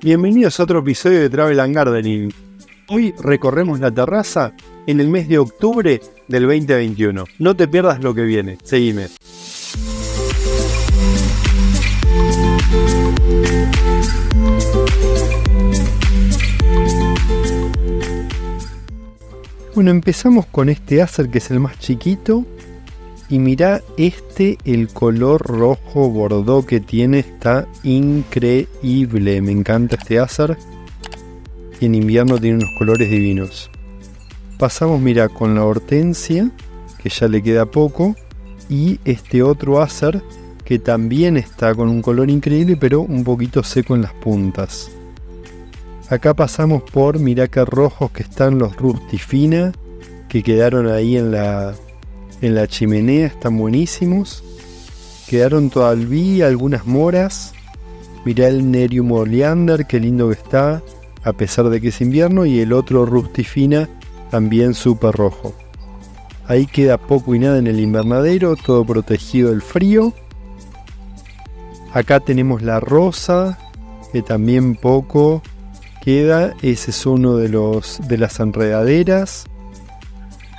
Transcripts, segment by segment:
Bienvenidos a otro episodio de Travel and Gardening. Hoy recorremos la terraza en el mes de octubre del 2021. No te pierdas lo que viene. Seguime. Bueno, empezamos con este Acer, que es el más chiquito. Y mirá el color rojo bordó que tiene, está increíble. Me encanta este Acer. Y en invierno tiene unos colores divinos. Pasamos, mira, con la hortensia, que ya le queda poco. Y este otro Acer, que también está con un color increíble, pero un poquito seco en las puntas. Acá pasamos por, mirá qué rojos que están los rustifina, que quedaron ahí en la chimenea, están buenísimos. Quedaron todavía algunas moras. Mirá el Nerium oleander, qué lindo que está, a pesar de que es invierno. Y el otro rustifina, también súper rojo. Ahí queda poco y nada en el invernadero, todo protegido del frío. Acá tenemos la rosa, que también poco queda. Ese es uno de las enredaderas.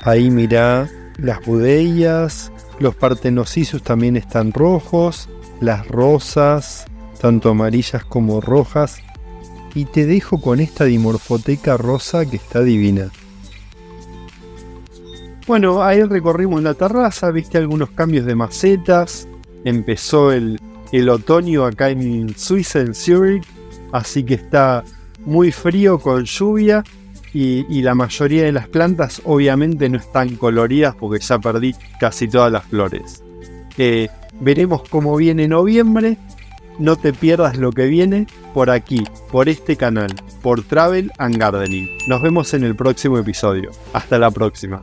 Ahí mirá las budeillas, los partenosisus también están rojos, las rosas, tanto amarillas como rojas. Y te dejo con esta dimorfoteca rosa que está divina. Bueno, ahí recorrimos la terraza, viste algunos cambios de macetas. Empezó el otoño acá en Suiza, en Zurich, así que está muy frío con lluvia. Y la mayoría de las plantas obviamente no están coloridas porque ya perdí casi todas las flores. Veremos cómo viene noviembre. No te pierdas lo que viene por aquí, por este canal, por Travel and Gardening. Nos vemos en el próximo episodio. Hasta la próxima.